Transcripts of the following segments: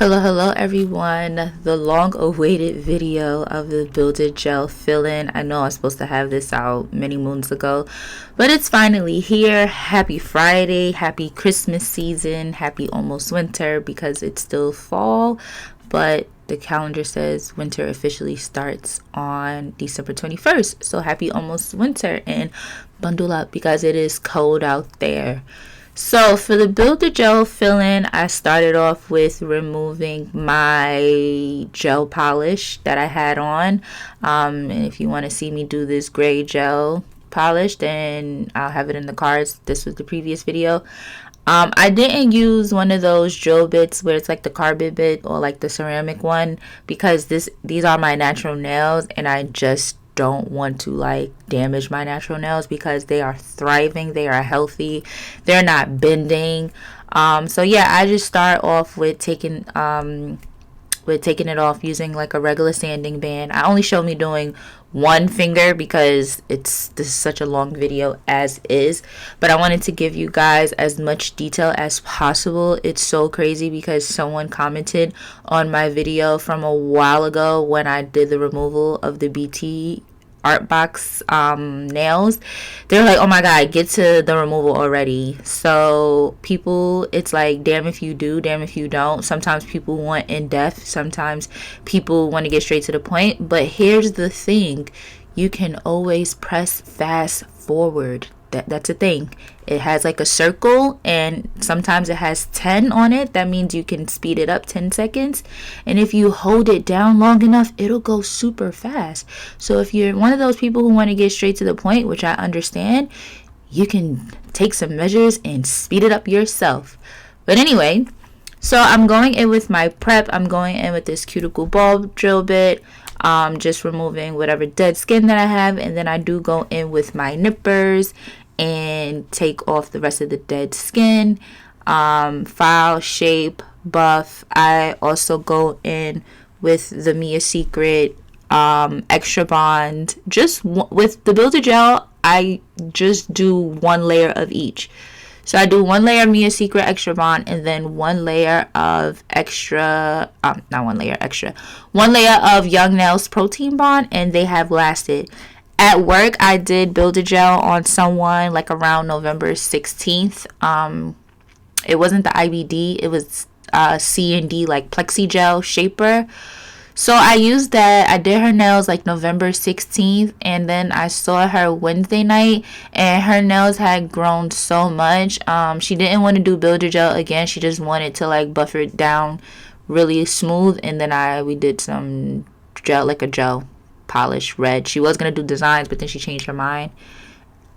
Hello everyone. The long awaited video of the Build-It Gel fill-in. I know I was supposed to have this out many moons ago, but it's finally here. Happy Friday, happy Christmas season, happy almost winter because it's still fall, but the calendar says winter officially starts on December 21st. So happy almost winter and bundle up because it is cold out there. So for the Build the Gel fill-in, I started off with removing my gel polish that I had on. And if you want to see me do this gray gel polish, then I'll have it in the cards. This was the previous video. I didn't use one of those drill bits where it's like the carbon bit or like the ceramic one because these are my natural nails and I just don't want to like damage my natural nails because they are thriving, they are healthy, they're not bending. So yeah, I just start off with taking it off using like a regular sanding band. I only show me doing one finger because this is such a long video as is, but I wanted to give you guys as much detail as possible. It's so crazy because someone commented on my video from a while ago when I did the removal of the BT art box nails. They're like, oh my god, get to the removal already. So people, it's like damn if you do, damn if you don't. Sometimes people want in depth, sometimes people want to get straight to the point, but here's the thing, you can always press fast forward. That's a thing. It has like a circle and sometimes it has 10 on it. That means you can speed it up 10 seconds. And if you hold it down long enough, it'll go super fast. So if you're one of those people who want to get straight to the point, which I understand, you can take some measures and speed it up yourself. But anyway, so I'm going in with my prep. I'm going in with this cuticle bulb drill bit. Just removing whatever dead skin that I have, and then I do go in with my nippers and take off the rest of the dead skin. File, shape, buff. I also go in with the Mia Secret extra bond. Just with the Build a Gel, I just do one layer of each. So I do one layer of Mia Secret extra bond and then one layer of one layer of Young Nails protein bond, and they have lasted. At work, I did Build a Gel on someone like around November 16th. It wasn't the IBD, it was C&D like Plexi Gel Shaper. So I used that. I did her nails like November 16th, and then I saw her Wednesday night and her nails had grown so much. She didn't want to do Build a Gel again. She just wanted to like buff it down really smooth, and then we did some gel, like a gel polish red. She was gonna do designs, but then she changed her mind.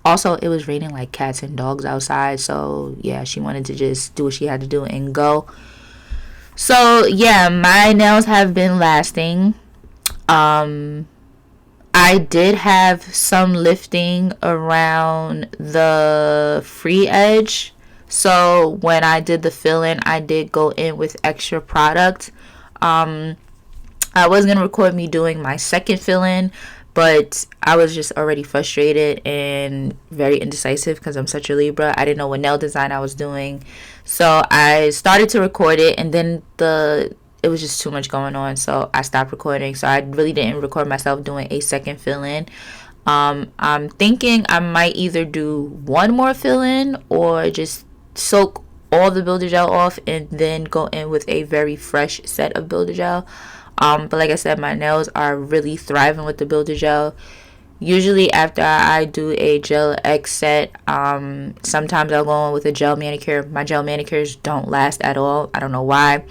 Also, it was raining like cats and dogs outside, so yeah, she wanted to just do what she had to do and go. So yeah, my nails have been lasting. I did have some lifting around the free edge. So when I did the fill-in, I did go in with extra product. I was going to record me doing my second fill-in, but I was just already frustrated and very indecisive because I'm such a Libra. I didn't know what nail design I was doing. So I started to record it, and then it was just too much going on, so I stopped recording. So I really didn't record myself doing a second fill-in. I'm thinking I might either do one more fill-in or just soak all the Build a Gel off and then go in with a very fresh set of Build a Gel. But like I said, my nails are really thriving with the Build a Gel. Usually after I do a gel X set, sometimes I'll go in with a gel manicure. My gel manicures don't last at all. I don't know why.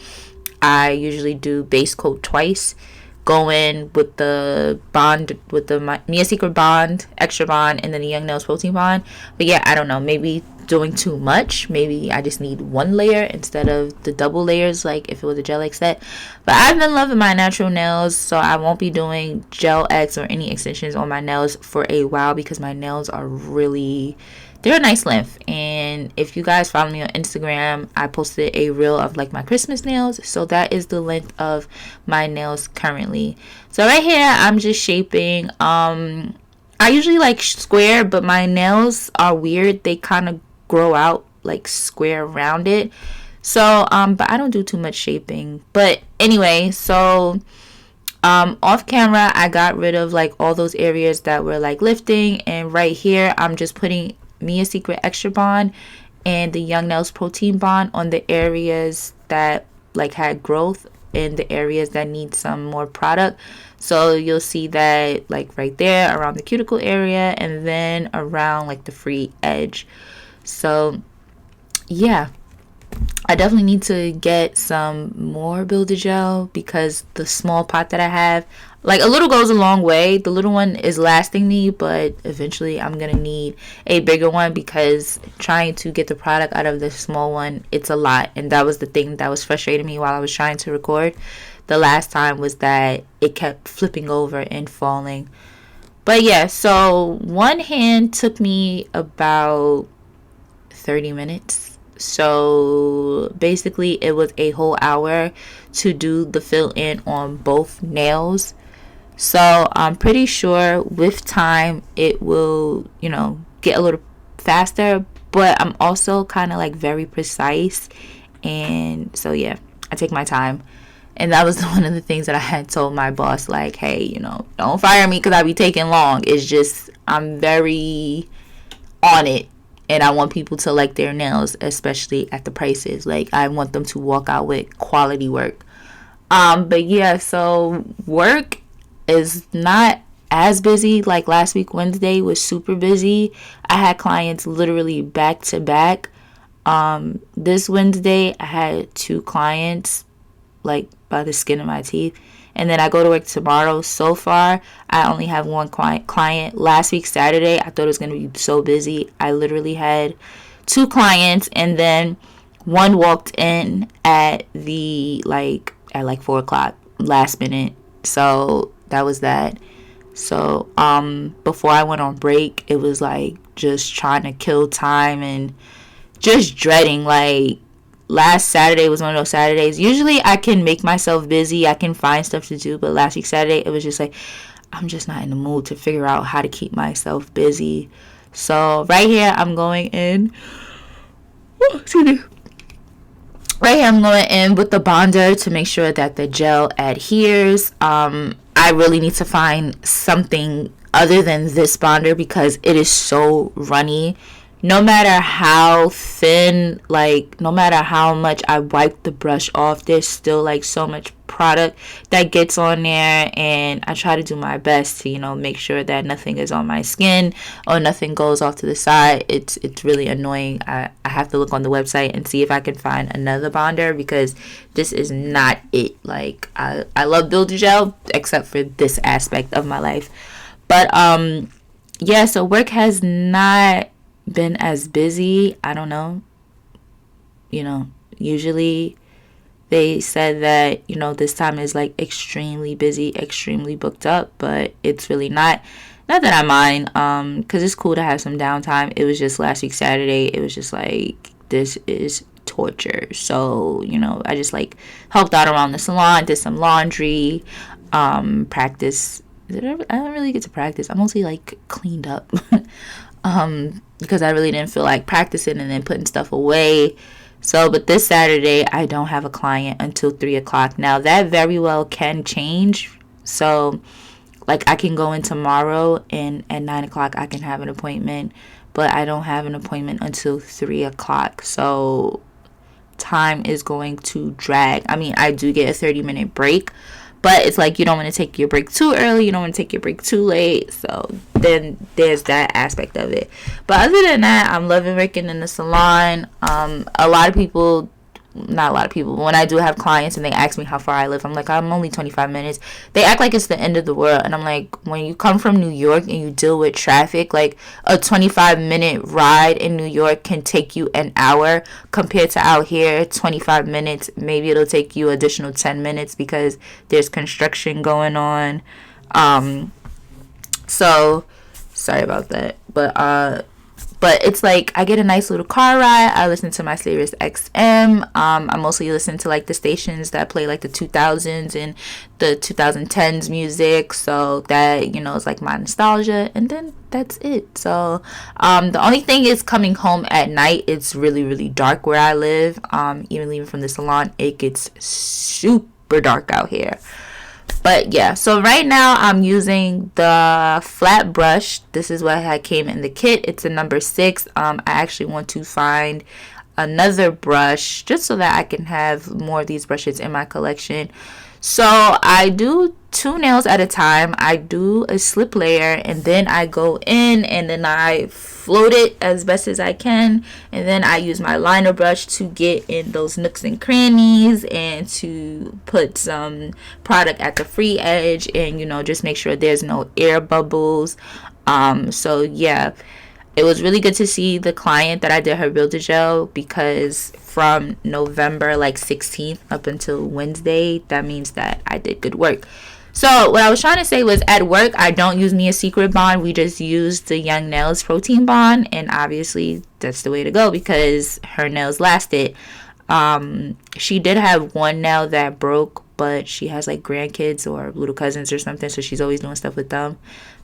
I usually do base coat twice. Go in with the bond, with the Mia Secret bond, extra bond, and then the Young Nails protein bond. But yeah, I don't know. Maybe doing too much. Maybe I just need one layer instead of the double layers like if it was a gel X set. But I've been loving my natural nails, so I won't be doing gel X or any extensions on my nails for a while because my nails are really, they're a nice length. And if you guys follow me on Instagram, I posted a reel of like my Christmas nails, so that is the length of my nails currently. So right here I'm just shaping. I usually like square, but my nails are weird. They kind of grow out like square around it. So but I don't do too much shaping. But anyway, so off camera I got rid of like all those areas that were like lifting, and right here I'm just putting Mia Secret Extra Bond and the Young Nails Protein Bond on the areas that like had growth, in the areas that need some more product. So you'll see that like right there around the cuticle area, and then around like the free edge. So yeah, I definitely need to get some more Builder Gel, because the small pot that I have, like, a little goes a long way. The little one is lasting me, but eventually I'm going to need a bigger one, because trying to get the product out of the small one, it's a lot. And that was the thing that was frustrating me while I was trying to record the last time, was that it kept flipping over and falling. But yeah, so one hand took me about 30 minutes. So basically it was a whole hour to do the fill in on both nails. So I'm pretty sure with time it will, get a little faster, but I'm also kind of like very precise. And so yeah, I take my time. And that was one of the things that I had told my boss, like, hey, don't fire me because I be taking long. It's just I'm very on it, and I want people to like their nails, especially at the prices. Like, I want them to walk out with quality work. But yeah, so work is not as busy. Like last week Wednesday was super busy. I had clients literally back to back. This Wednesday I had 2 clients, like by the skin of my teeth. And then I go to work tomorrow. So far, I only have one client. Last week, Saturday, I thought it was going to be so busy. I literally had 2 clients, and then one walked in at at 4 o'clock, last minute. So that was that. So before I went on break, it was like just trying to kill time and just dreading, like, last Saturday was one of those Saturdays. Usually I can make myself busy. I can find stuff to do. But last week Saturday, it was just like, I'm just not in the mood to figure out how to keep myself busy. So right here, I'm going in. Oh, excuse me. Right here, I'm going in with the bonder to make sure that the gel adheres. I really need to find something other than this bonder, because it is so runny. No matter how thin, like, no matter how much I wipe the brush off, there's still like so much product that gets on there, and I try to do my best to make sure that nothing is on my skin or nothing goes off to the side. It's really annoying. I have to look on the website and see if I can find another bonder, because this is not it. Like, I love Builder Gel except for this aspect of my life. But yeah, so work has not been as busy. I don't know. Usually they said that, this time is like extremely busy, extremely booked up, but it's really not. Not that I mind, because it's cool to have some downtime. It was just last week Saturday, it was just like, this is torture. So, I just like helped out around the salon, did some laundry, practice. I don't really get to practice. I mostly like cleaned up. Because I really didn't feel like practicing and then putting stuff away. So, but this Saturday, I don't have a client until 3 o'clock. Now, that very well can change. So, like, I can go in tomorrow, and at 9 o'clock, I can have an appointment. But I don't have an appointment until 3 o'clock. So, time is going to drag. I mean, I do get a 30-minute break. But it's like, you don't want to take your break too early. You don't want to take your break too late. So then there's that aspect of it. But other than that, I'm loving working in the salon. Not a lot of people, but when I do have clients and they ask me how far I live, I'm like, I'm only 25 minutes. They act like it's the end of the world. And I'm like, when you come from New York and you deal with traffic, like a 25-minute ride in New York can take you an hour, compared to out here, 25 minutes. Maybe it'll take you additional 10 minutes because there's construction going on. So sorry about that. But But it's like I get a nice little car ride. I listen to my Sirius XM. I mostly listen to like the stations that play like the 2000s and the 2010s music. So that, you know, is like my nostalgia. And then that's it. So the only thing is coming home at night. It's really, really dark where I live. Even leaving from the salon, it gets super dark out here. But yeah, so right now I'm using the flat brush. This is what came in the kit. It's a number 6. I actually want to find another brush just so that I can have more of these brushes in my collection. So I do 2 nails at a time. I do a slip layer, and then I go in and then I float it as best as I can, and then I use my liner brush to get in those nooks and crannies and to put some product at the free edge, and, you know, just make sure there's no air bubbles. So yeah, it was really good to see the client that I did her Builder Gel, because from November like 16th up until Wednesday, that means that I did good work. So what I was trying to say was, at work I don't use Mia Secret Bond. We just use the Young Nails Protein Bond, and obviously that's the way to go because her nails lasted. She did have one nail that broke, but she has like grandkids or little cousins or something, so she's always doing stuff with them.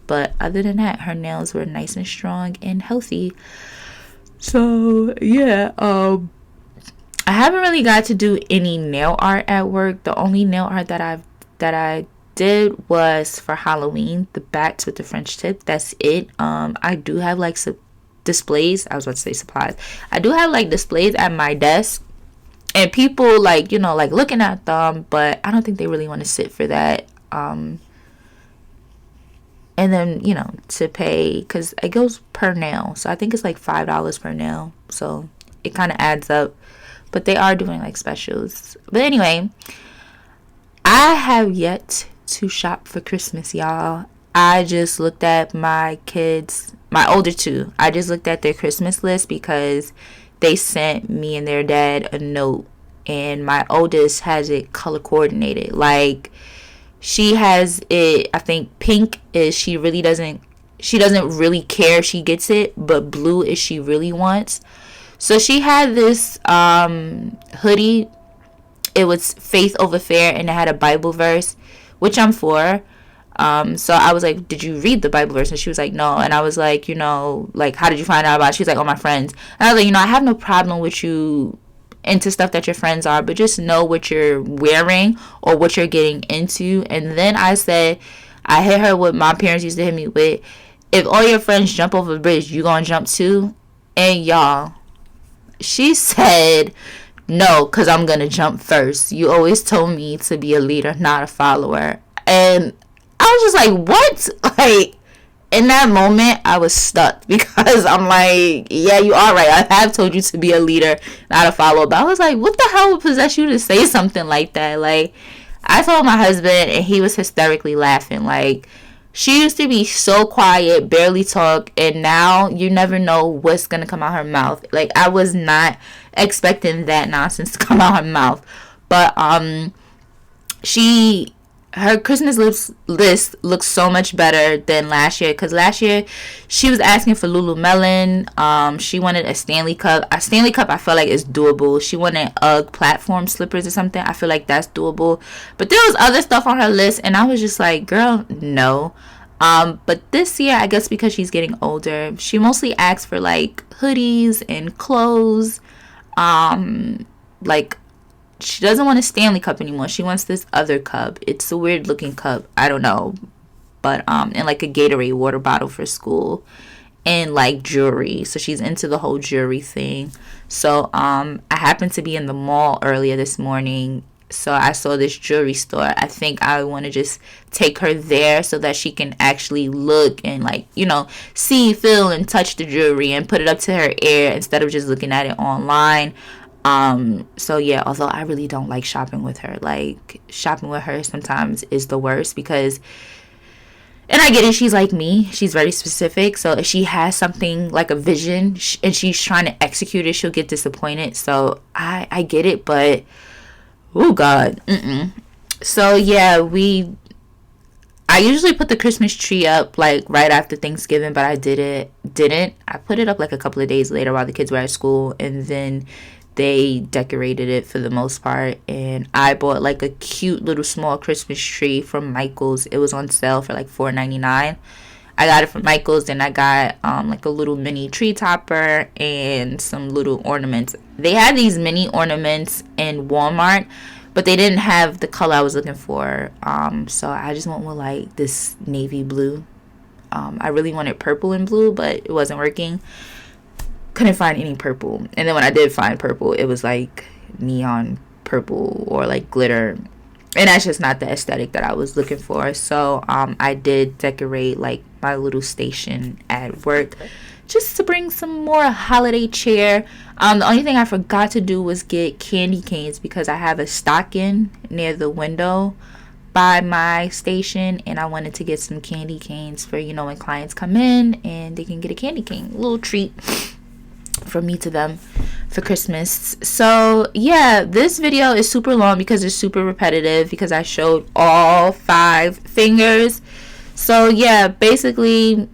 But other than that, her nails were nice and strong and healthy. So yeah, I haven't really got to do any nail art at work. The only nail art that I did was for Halloween, the bats with the French tip. That's it. I do have like some displays. I was about to say supplies. I do have like displays at my desk, and people like, you know, like looking at them, but I don't think they really want to sit for that. And then, you know, to pay, because it goes per nail. So I think it's like $5 per nail. So it kind of adds up. But they are doing like specials. But anyway, I have yet to shop for Christmas, y'all. I just looked at my kids, my older 2. I just looked at their Christmas list because they sent me and their dad a note. And my oldest has it color coordinated. Like, she has it, I think pink is she doesn't really care if she gets it, but blue is she really wants. So she had this hoodie. It was Faith Over Fear, and it had a Bible verse, which I'm for. So I was like, did you read the Bible verse? And she was like, no. And I was like, you know, like, how did you find out about it? She was like, oh, my friends. And I was like, you know, I have no problem with you into stuff that your friends are, but just know what you're wearing or what you're getting into. And then I said, I hit her what my parents used to hit me with: if all your friends jump over the bridge, you gonna jump too? And y'all, she said, no, because I'm gonna jump first. You always told me to be a leader, not a follower. And I was just like, what? Like, in that moment, I was stuck because I'm like, yeah, you are right. I have told you to be a leader, not a follower. But I was like, what the hell would possess you to say something like that? Like, I told my husband, and he was hysterically laughing. Like, she used to be so quiet, barely talk, and now you never know what's going to come out her mouth. Like, I was not expecting that nonsense to come out her mouth. But, her Christmas list looks so much better than last year, because last year she was asking for Lululemon. She wanted a Stanley Cup. A Stanley Cup, I felt like is doable. She wanted UGG platform slippers or something. I feel like that's doable. But there was other stuff on her list, and I was just like, girl, no. But this year, I guess because she's getting older, she mostly asks for like hoodies and clothes. Like, she doesn't want a Stanley Cup anymore. She wants this other cup. It's a weird looking cup. I don't know. But, and like a Gatorade water bottle for school. And like jewelry. So she's into the whole jewelry thing. So, I happened to be in the mall earlier this morning. So I saw this jewelry store. I think I want to just take her there so that she can actually look and, like, you know, see, feel, and touch the jewelry and put it up to her ear instead of just looking at it online. So yeah, although I really don't like shopping with her. Like, shopping with her sometimes is the worst because, and I get it, she's like me, she's very specific. So if she has something like a vision and she's trying to execute it, she'll get disappointed. So I get it, but oh God, So yeah, I usually put the Christmas tree up like right after Thanksgiving, but I didn't. I put it up like a couple of days later while the kids were at school, and then they decorated it for the most part. And I bought like a cute little small Christmas tree from Michael's. It was on sale for like $4.99. I got it from Michael's, and I got like a little mini tree topper and some little ornaments. They had these mini ornaments in Walmart, but they didn't have the color I was looking for. So I just went with like this navy blue. I really wanted purple and blue, but it wasn't working. Couldn't find any purple. And then when I did find purple, it was like neon purple or like glitter. And that's just not the aesthetic that I was looking for. So I did decorate like my little station at work just to bring some more holiday cheer. The only thing I forgot to do was get candy canes because I have a stocking near the window by my station, and I wanted to get some candy canes for, you know, when clients come in and they can get a candy cane, a little treat from me to them for Christmas. So yeah, this video is super long because it's super repetitive because I showed all 5 fingers. So yeah, basically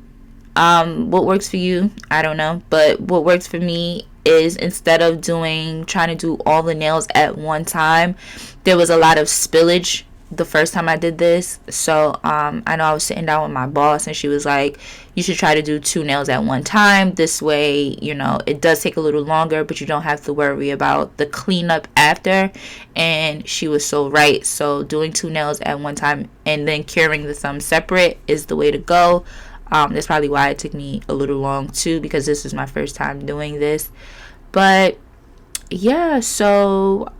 what works for you, I don't know, but what works for me is instead of trying to do all the nails at one time, there was a lot of spillage the first time I did this. So I know I was sitting down with my boss, and she was like, you should try to do 2 nails at one time. This way, you know, it does take a little longer, but you don't have to worry about the cleanup after. And she was so right. So doing 2 nails at one time and then curing the thumb separate is the way to go. That's probably why it took me a little long too, because this is my first time doing this. But yeah, so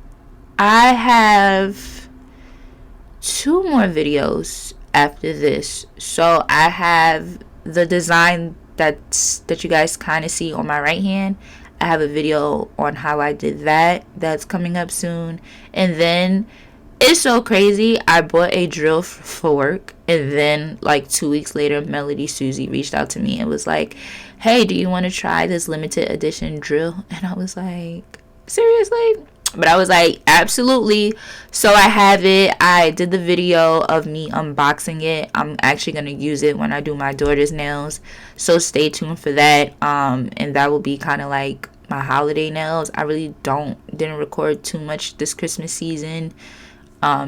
I have 2 more videos after this. So I have the design that you guys kind of see on my right hand. I have a video on how I did that's coming up soon. And then it's so crazy, I bought a drill for work, and then like 2 weeks later, Melody Susie reached out to me and was like, hey, do you want to try this limited edition drill? And I was like, seriously? But I was like, absolutely. So I have it. I did the video of me unboxing it. I'm actually going to use it when I do my daughter's nails, so stay tuned for that. And that will be kind of like my holiday nails. I really didn't record too much this Christmas season.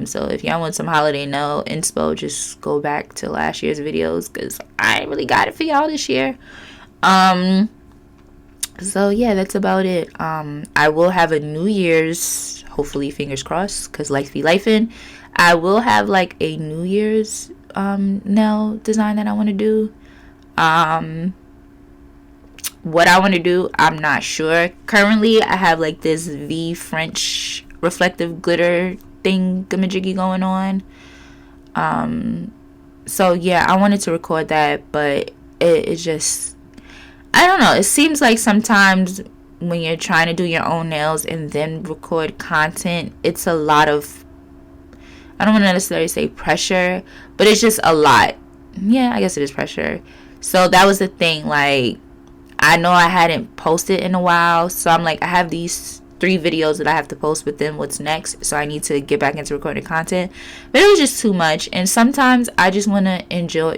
So if y'all want some holiday nail inspo, just go back to last year's videos, because I ain't really got it for y'all this year. So yeah, that's about it. I will have a New Year's, hopefully, fingers crossed, because life be lifing. I will have like a New Year's nail design that I want to do. What I want to do, I'm not sure. Currently, I have like this V French reflective glitter thingamajiggy going on. So yeah, I wanted to record that, but it just, I don't know, it seems like sometimes when you're trying to do your own nails and then record content, it's a lot of, I don't want to necessarily say pressure, but it's just a lot. Yeah, I guess it is pressure. So that was the thing, like, I know I hadn't posted in a while, so I'm like, I have these 3 videos that I have to post, but then what's next? So I need to get back into recording content. But it was just too much, and sometimes I just want to enjoy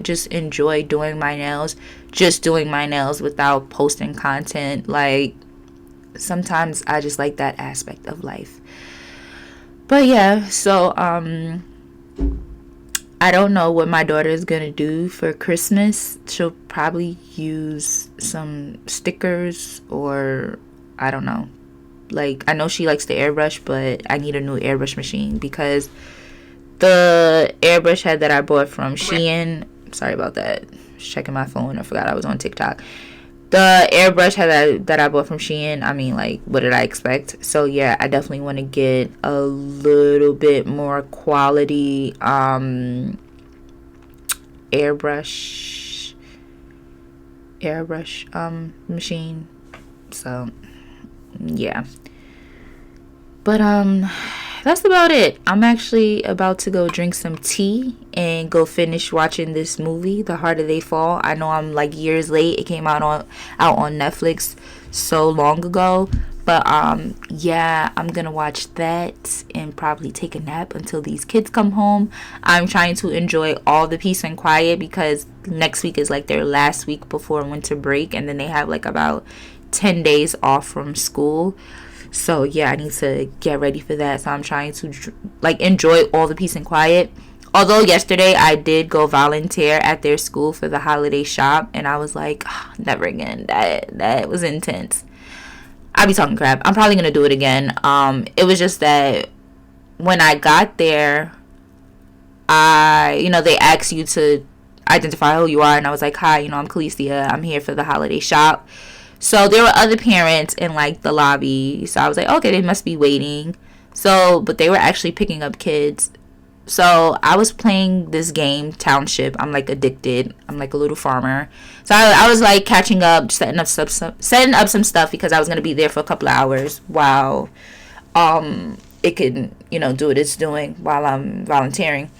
doing my nails, just doing my nails without posting content. Like, sometimes I just like that aspect of life. But yeah, so I don't know what my daughter is gonna do for Christmas. She'll probably use some stickers, or I don't know. Like, I know she likes to airbrush, but I need a new airbrush machine, because the airbrush head that I bought from Shein, sorry about that, just checking my phone, I forgot I was on TikTok. The airbrush head that I bought from Shein, I mean, like, what did I expect? So yeah, I definitely want to get a little bit more quality airbrush machine. So yeah, but that's about it. I'm actually about to go drink some tea and go finish watching this movie, The Harder They Fall. I know I'm like years late. It came out on Netflix so long ago, But yeah, I'm gonna watch that and probably take a nap until these kids come home. I'm trying to enjoy all the peace and quiet because next week is like their last week before winter break, and then they have like about 10 days off from school. So yeah, I need to get ready for that. So I'm trying to like enjoy all the peace and quiet. Although yesterday I did go volunteer at their school for the holiday shop, and I was like, oh, never again. That was intense. I be talking crap. I'm probably gonna do it again. It was just that when I got there, they asked you to identify who you are, and I was like, hi, I'm Khalesia. I'm here for the holiday shop. So there were other parents in like the lobby. So I was like, okay, they must be waiting. So, but they were actually picking up kids. So I was playing this game, Township. I'm like addicted. I'm like a little farmer. So I was like catching up, setting up some stuff because I was gonna be there for a couple of hours while it can do what it's doing while I'm volunteering.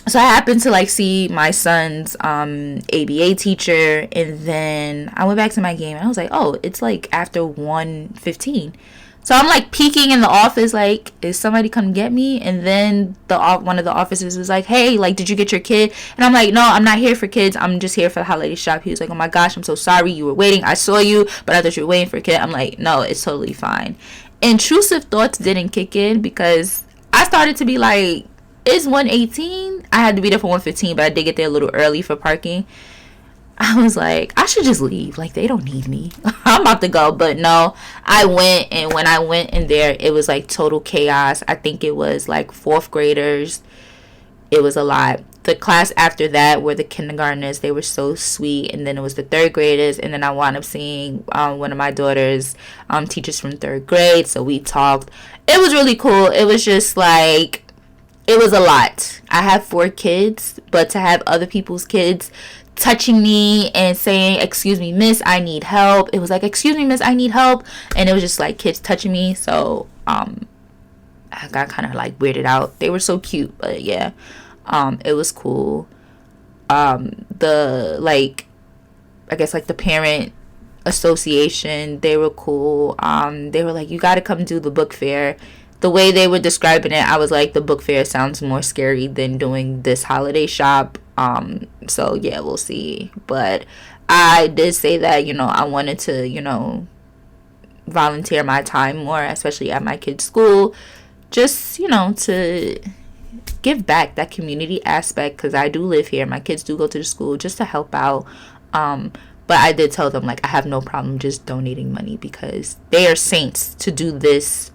So I happened to like see my son's ABA teacher, and then I went back to my game and I was like, oh, it's like after 1:15. So I'm like peeking in the office, like, is somebody come get me? And then one of the officers was like, hey, like, did you get your kid? And I'm like, no, I'm not here for kids. I'm just here for the holiday shop. He was like, oh my gosh, I'm so sorry. You were waiting. I saw you, but I thought you were waiting for a kid. I'm like, no, it's totally fine. Intrusive thoughts didn't kick in because I started to be like, it's 1:18. I had to be there for 1:15, but I did get there a little early for parking. I was like, I should just leave. Like, they don't need me. I'm about to go. But no, I went. And when I went in there, it was like total chaos. I think it was like 4th graders. It was a lot. The class after that were the kindergartners. They were so sweet. And then it was the 3rd graders. And then I wound up seeing one of my daughter's teachers from 3rd grade. So we talked. It was really cool. It was just like, it was a lot. I have 4 kids. But to have other people's kids touching me and saying, excuse me, miss, I need help. It was like, excuse me, miss, I need help. And it was just like kids touching me. So I got kind of like weirded out. They were so cute, but yeah, it was cool. The like, I guess like the parent association, they were cool. They were like, you got to come do the book fair. The way they were describing it, I was like, the book fair sounds more scary than doing this holiday shop. So yeah, we'll see. But I did say that, I wanted to, volunteer my time more, especially at my kids' school, just, to give back that community aspect, because I do live here. My kids do go to the school just to help out. But I did tell them, like, I have no problem just donating money because they are saints to do this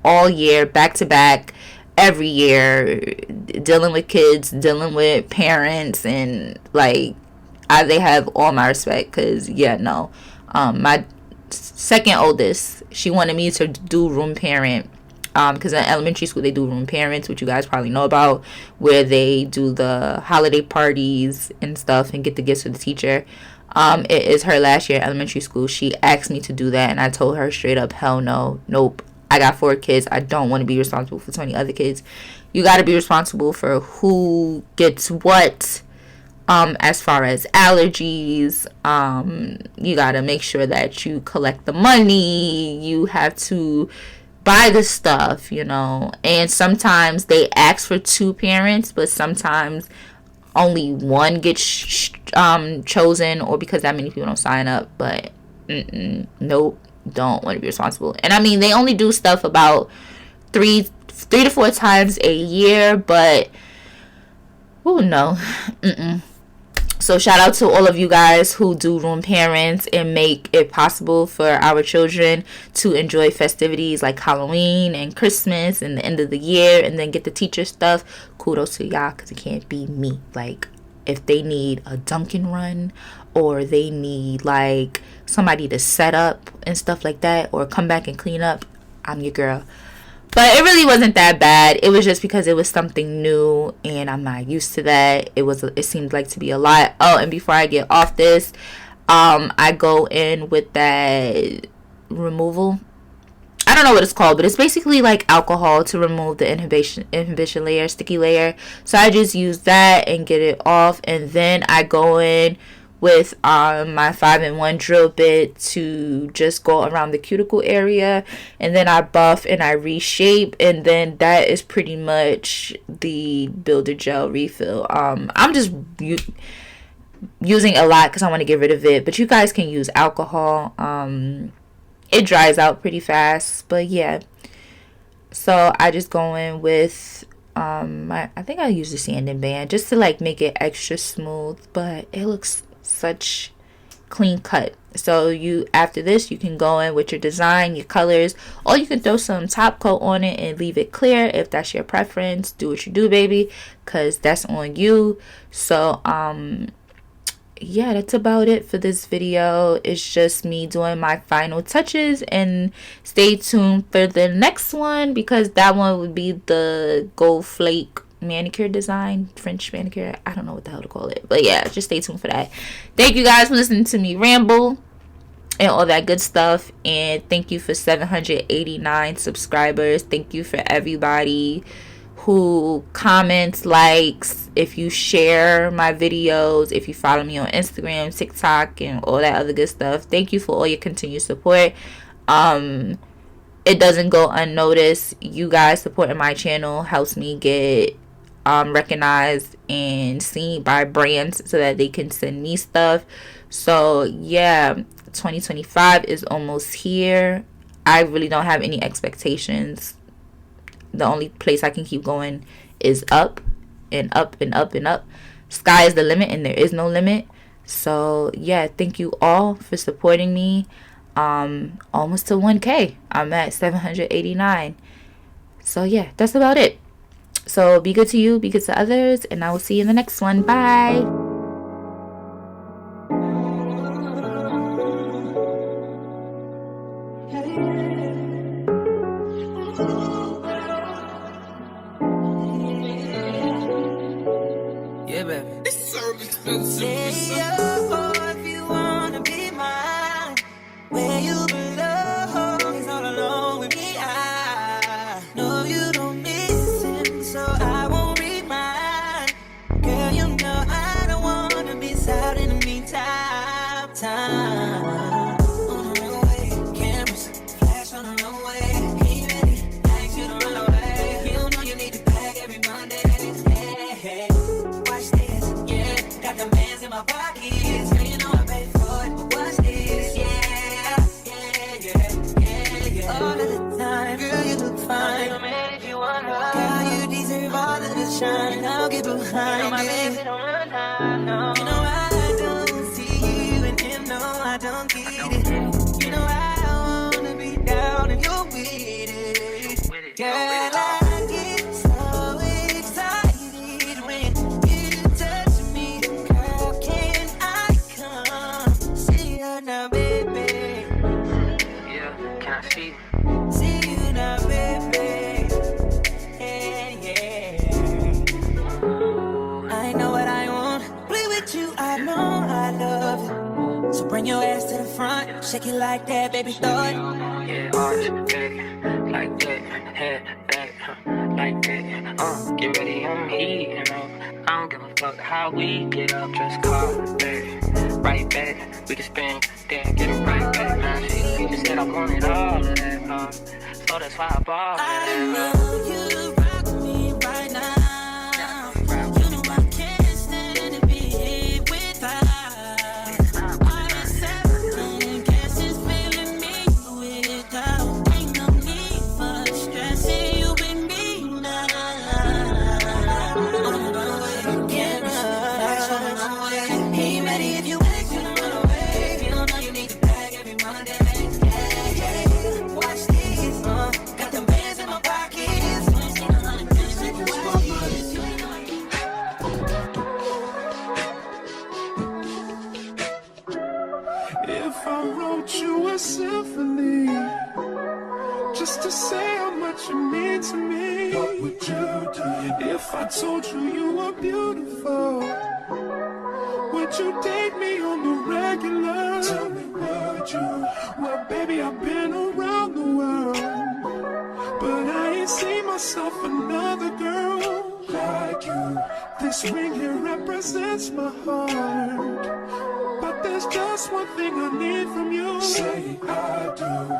all year, back to back, every year, dealing with kids, dealing with parents, and like they have all my respect. Because my second oldest, she wanted me to do room parent, because in elementary school they do room parents, which you guys probably know about, where they do the holiday parties and stuff and get the gifts for the teacher. It is her last year at elementary school. She asked me to do that, and I told her straight up, hell no, nope. I got 4 kids. I don't want to be responsible for 20 other kids. You got to be responsible for who gets what, as far as allergies. You got to make sure that you collect the money. You have to buy the stuff, And sometimes they ask for 2 parents, but sometimes only one gets chosen, or because that many people don't sign up. But nope. Don't want to be responsible. And I mean, they only do stuff about 3 to 4 times a year, but no. So shout out to all of you guys who do room parents and make it possible for our children to enjoy festivities like Halloween and Christmas and the end of the year, and then get the teacher stuff. Kudos to y'all, because it can't be me. Like, if they need a Dunkin' run, or they need like somebody to set up and stuff like that, or come back and clean up, I'm your girl. But it really wasn't that bad. It was just because it was something new and I'm not used to that. It seemed like to be a lot. Oh, and before I get off this, I go in with that removal. I don't know what it's called, but it's basically like alcohol to remove the inhibition layer, sticky layer. So I just use that and get it off, and then I go in with my 5-in-1 drill bit to just go around the cuticle area, and then I buff and I reshape, and then that is pretty much the Builder Gel refill. I'm just using a lot because I want to get rid of it, but you guys can use alcohol. It dries out pretty fast, but yeah. So I just go in with I think I use the sanding band just to like make it extra smooth, but it looks such clean cut. So after this you can go in with your design, your colors, or you can throw some top coat on it and leave it clear if that's your preference. Do what you do, baby, because that's on you. So yeah, that's about it for this video. It's just me doing my final touches, and stay tuned for the next one because that one would be the gold flake manicure design, French manicure. I don't know what the hell to call it, but yeah, just stay tuned for that. Thank you guys for listening to me ramble and all that good stuff, and thank you for 789 subscribers. Thank you for everybody who comments, likes, if you share my videos, if you follow me on Instagram, TikTok, and all that other good stuff. Thank you for all your continued support. It doesn't go unnoticed. You guys supporting my channel helps me get recognized and seen by brands so that they can send me stuff. So yeah, 2025 is almost here. I really don't have any expectations. The only place I can keep going is up and up and up and up. Sky is the limit, and there is no limit. So yeah, thank you all for supporting me. Almost to 1K. I'm at 789. So yeah, that's about it. So be good to you, be good to others, and I will see you in the next one. Bye. Yeah, baby. It's so expensive. If you wanna be mine, where you belong is all alone with me. I know you don't listen, so I won't read mine. Girl, you know I don't wanna miss out in the meantime. On the runway, cameras flash on the runway. Hey, ready? Thanks you to run away. You know you need to pack every Monday. Hey. Watch this, yeah. Got the bands in my pockets. Girl, you know I paid for it. But watch this, yeah. All of the time, girl, you look fine. Girl, you deserve all of the shine, and I'll get behind it. You know I don't see you, and you know I don't get it. You know I wanna be down, and you're with it. Girl, I get so excited when you touch me. Girl, can I come see you now, baby? Yeah, can I see? See you now, baby. Yeah. I know what I want. Play with you, I know I love it. So bring your ass to the front, shake it like that, baby, throw it. Yeah, arch, back, like that, head, back, like that. Get ready, I'm heating up. I don't give a fuck how we get up, just call back, right back. We can spin, then get it right back. Now she just said I wanted all of that, so that's why I bought I it. know you rock me right now. You know I can't stand to be without. All this second guess is feeling me without. Ain't no need for stressing you with me now. On the runway, camera flash on the runway. Ain't ready if you ask you to run away. You don't know you need to pack every Monday. Yeah. Watch this, got the bands in my pockets. If I wrote you a symphony just to say how much you mean to me, what would you do? If I told you you were beautiful, would you date me on the regular? Tell me, would you? Well, baby, I've been around the world, but I ain't seen myself another girl like you. This ring here represents my heart. there's just one thing I need from you. Say I do.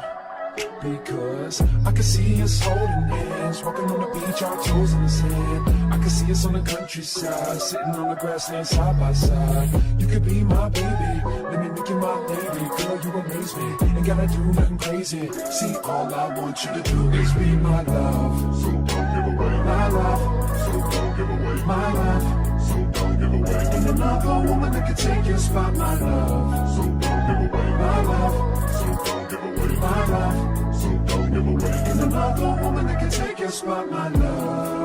Because I can see us holding hands, walking on the beach, our toes in the sand. I can see us on the countryside, sitting on the grassland side by side. You could be my baby, let me make you my lady. Girl, you amaze me, ain't gotta do nothing crazy. See, all I want you to do is be my love. So don't give away my love. So don't give away my love. So don't give away. Ain't another woman that can take your spot, my love. So don't give away my love. So don't give away my love. So don't give away. Ain't another woman that can take your spot, my love.